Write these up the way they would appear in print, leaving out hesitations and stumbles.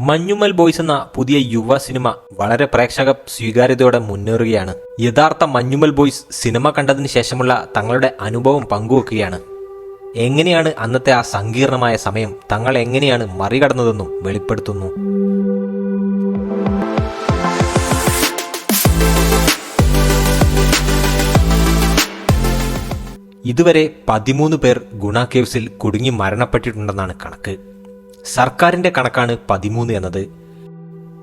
Manjummel boys എന്ന പുതിയ യുവ സിനിമ വളരെ പ്രേക്ഷക സ്വീകാര്യതയോടെ മുന്നേറുകയാണ്. യഥാർത്ഥ മഞ്ഞുമ്മൽ ബോയ്സ് സിനിമ കണ്ടതിന് ശേഷമുള്ള തങ്ങളുടെ അനുഭവം പങ്കുവെക്കുകയാണ്. എങ്ങനെയാണ് അന്നത്തെ ആ സങ്കീർണമായ സമയം തങ്ങൾ എങ്ങനെയാണ് മറികടന്നതെന്നും വെളിപ്പെടുത്തുന്നു. ഇതുവരെ 13 പേർ ഗുണ കേവ്സിൽ കുടുങ്ങി മരണപ്പെട്ടിട്ടുണ്ടെന്നാണ് കണക്ക്. സർക്കാരിന്റെ കണക്കാണ് 13 എന്നത്.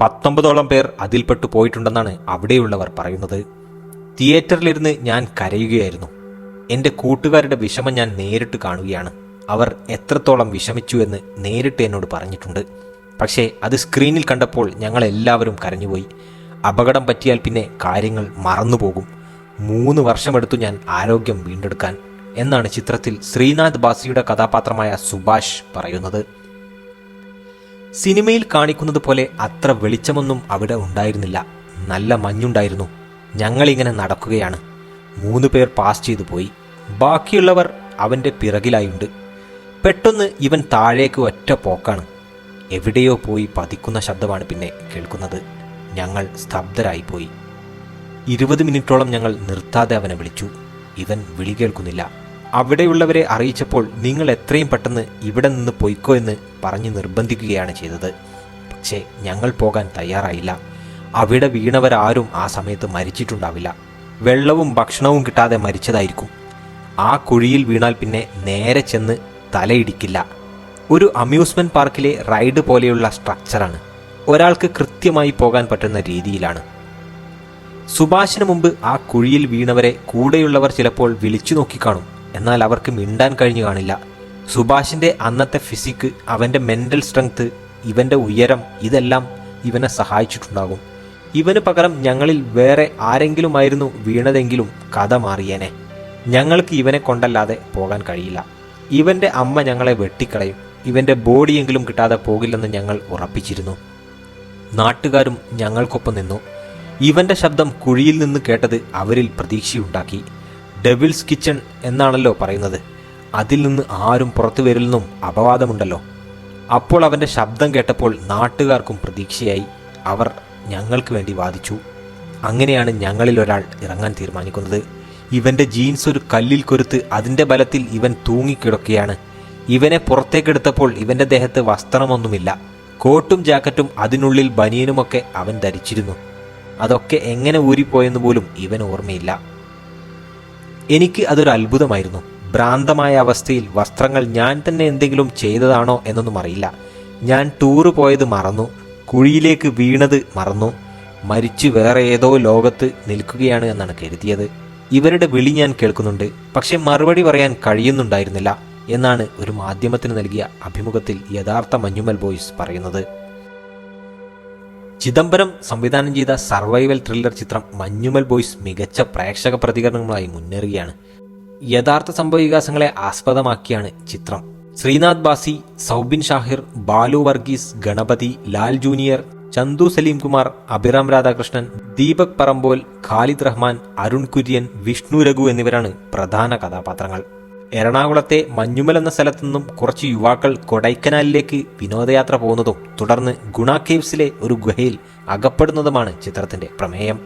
19ഓളം പേർ അതിൽപ്പെട്ടു പോയിട്ടുണ്ടെന്നാണ് അവിടെയുള്ളവർ പറയുന്നത്. തിയേറ്ററിലിരുന്ന് ഞാൻ കരയുകയായിരുന്നു. എന്റെ കൂട്ടുകാരുടെ വിഷമം ഞാൻ നേരിട്ട് കാണുകയാണ്. അവർ എത്രത്തോളം വിഷമിച്ചു എന്ന് നേരിട്ട് എന്നോട് പറഞ്ഞിട്ടുണ്ട്. പക്ഷേ അത് സ്ക്രീനിൽ കണ്ടപ്പോൾ ഞങ്ങൾ എല്ലാവരും കരഞ്ഞുപോയി. അപകടം പറ്റിയാൽ പിന്നെ കാര്യങ്ങൾ മറന്നുപോകും. 3 വർഷമെടുത്തു ഞാൻ ആരോഗ്യം വീണ്ടെടുക്കാൻ എന്നാണ് ചിത്രത്തിൽ ശ്രീനാഥ് ബാസിയുടെ കഥാപാത്രമായ സുഭാഷ് പറയുന്നത്. സിനിമയിൽ കാണിക്കുന്നത് പോലെ അത്ര വെളിച്ചമൊന്നും അവിടെ ഉണ്ടായിരുന്നില്ല. നല്ല മഞ്ഞുണ്ടായിരുന്നു. ഞങ്ങളിങ്ങനെ നടക്കുകയാണ്. 3 പേർ പാസ് ചെയ്തു പോയി. ബാക്കിയുള്ളവർ അവന്റെ പിറകിലായുണ്ട്. പെട്ടെന്ന് ഇവൻ താഴേക്ക് ഒറ്റ പോക്കാണ്. എവിടെയോ പോയി പതിക്കുന്ന ശബ്ദമാണ് പിന്നെ കേൾക്കുന്നത്. ഞങ്ങൾ സ്തബ്ധരായിപ്പോയി. 20 മിനിറ്റോളം ഞങ്ങൾ നിർത്താതെ അവനെ വിളിച്ചു. ഇവൻ വിളി കേൾക്കുന്നില്ല. അവിടെയുള്ളവരെ അറിയിച്ചപ്പോൾ നിങ്ങൾ എത്രയും പെട്ടെന്ന് ഇവിടെ നിന്ന് പൊയ്ക്കോ എന്ന് പറഞ്ഞ് നിർബന്ധിക്കുകയാണ് ചെയ്തത്. പക്ഷേ ഞങ്ങൾ പോകാൻ തയ്യാറായില്ല. അവിടെ വീണവരാരും ആ സമയത്ത് മരിച്ചിട്ടുണ്ടാവില്ല. വെള്ളവും ഭക്ഷണവും കിട്ടാതെ മരിച്ചതായിരിക്കും. ആ കുഴിയിൽ വീണാൽ പിന്നെ നേരെ ചെന്ന് തലയിടിക്കില്ല. ഒരു അമ്യൂസ്മെന്റ് പാർക്കിലെ റൈഡ് പോലെയുള്ള സ്ട്രക്ചറാണ്. ഒരാൾക്ക് കൃത്യമായി പോകാൻ പറ്റുന്ന രീതിയിലാണ്. സുഭാഷിന് മുമ്പ് ആ കുഴിയിൽ വീണവരെ കൂടെയുള്ളവർ ചിലപ്പോൾ വിളിച്ചു നോക്കിക്കാണും. എന്നാൽ അവർക്ക് മിണ്ടാൻ കഴിഞ്ഞു കാണില്ല. സുഭാഷിന്റെ അന്നത്തെ ഫിസിക്ക്, അവന്റെ മെന്റൽ സ്ട്രെങ്ത്, ഇവന്റെ ഉയരം, ഇതെല്ലാം ഇവനെ സഹായിച്ചിട്ടുണ്ടാകും. ഇവന് പകരം ഞങ്ങളിൽ വേറെ ആരെങ്കിലുമായിരുന്നു വീണതെങ്കിലും കഥ മാറിയേനെ. ഞങ്ങൾക്ക് ഇവനെ കൊണ്ടല്ലാതെ പോകാൻ കഴിയില്ല. ഇവന്റെ അമ്മ ഞങ്ങളെ വെട്ടിക്കളയും. ഇവന്റെ ബോഡിയെങ്കിലും കിട്ടാതെ പോകില്ലെന്ന് ഞങ്ങൾ ഉറപ്പിച്ചിരുന്നു. നാട്ടുകാരും ഞങ്ങൾക്കൊപ്പം നിന്നു. ഇവന്റെ ശബ്ദം കുഴിയിൽ നിന്ന് കേട്ടത് അവരിൽ പ്രതീക്ഷയുണ്ടാക്കി. ഡെവിൾസ് കിച്ചൺ എന്നാണല്ലോ പറയുന്നത്. അതിൽ നിന്ന് ആരും പുറത്തു വരില്ലെന്നും അപവാദമുണ്ടല്ലോ. അപ്പോൾ അവന്റെ ശബ്ദം കേട്ടപ്പോൾ നാട്ടുകാർക്കും പ്രതീക്ഷയായി. അവർ ഞങ്ങൾക്ക് വേണ്ടി വാദിച്ചു. അങ്ങനെയാണ് ഞങ്ങളിൽ ഒരാൾ ഇറങ്ങാൻ തീരുമാനിക്കുന്നത്. ഇവന്റെ ജീൻസ് ഒരു കല്ലിൽ കൊരുത്ത് അതിന്റെ ബലത്തിൽ ഇവൻ തൂങ്ങിക്കിടക്കുകയാണ്. ഇവനെ പുറത്തേക്കെടുത്തപ്പോൾ ഇവന്റെ ദേഹത്ത് വസ്ത്രമൊന്നുമില്ല. കോട്ടും ജാക്കറ്റും അതിനുള്ളിൽ ബനിയനുമൊക്കെ അവൻ ധരിച്ചിരുന്നു. അതൊക്കെ എങ്ങനെ ഊരിപ്പോയെന്ന് പോലും ഇവൻ ഓർമ്മയില്ല. എനിക്ക് അതൊരു അത്ഭുതമായിരുന്നു. ഭ്രാന്തമായ അവസ്ഥയിൽ വസ്ത്രങ്ങൾ ഞാൻ തന്നെ എന്തെങ്കിലും ചെയ്തതാണോ എന്നൊന്നും അറിയില്ല. ഞാൻ ടൂറ് പോയത് മറന്നു. കുഴിയിലേക്ക് വീണത് മറന്നു. മരിച്ചു വേറെ ഏതോ ലോകത്ത് നിൽക്കുകയാണ് എന്നാണ് കരുതിയത്. ഇവരുടെ വിളി ഞാൻ കേൾക്കുന്നുണ്ട്. പക്ഷെ മറുപടി പറയാൻ കഴിയുന്നുണ്ടായിരുന്നില്ല എന്നാണ് ഒരു മാധ്യമത്തിന് നൽകിയ അഭിമുഖത്തിൽ യഥാർത്ഥ മഞ്ഞുമ്മൽ ബോയ്സ് പറയുന്നത്. ചിദംബരം സംവിധാനം ചെയ്ത സർവൈവൽ ത്രില്ലർ ചിത്രം മഞ്ഞുമ്മൽ ബോയ്സ് മികച്ച പ്രേക്ഷക പ്രതികരണങ്ങളായി മുന്നേറുകയാണ്. യഥാർത്ഥ സംഭവവികാസങ്ങളെ ആസ്പദമാക്കിയാണ് ചിത്രം. ശ്രീനാഥ് ബാസി, സൗബിൻ ഷാഹിർ, ബാലു വർഗീസ്, ഗണപതി, ലാൽ ജൂനിയർ, ചന്തു സലീം കുമാർ, അഭിറാം രാധാകൃഷ്ണൻ, ദീപക് പറമ്പോൽ, ഖാലിദ് റഹ്മാൻ, അരുൺ കുര്യൻ, വിഷ്ണു രഘു എന്നിവരാണ് പ്രധാന കഥാപാത്രങ്ങൾ. എറണാകുളത്തെ മഞ്ഞുമൽ എന്ന സ്ഥലത്തു നിന്നും കുറച്ച് യുവാക്കൾ കൊടൈക്കനാലിലേക്ക് വിനോദയാത്ര പോകുന്നതും തുടർന്ന് ഗുണ കേവ്സിലെ ഒരു ഗുഹയിൽ അകപ്പെടുന്നതുമാണ് ചിത്രത്തിന്റെ പ്രമേയം.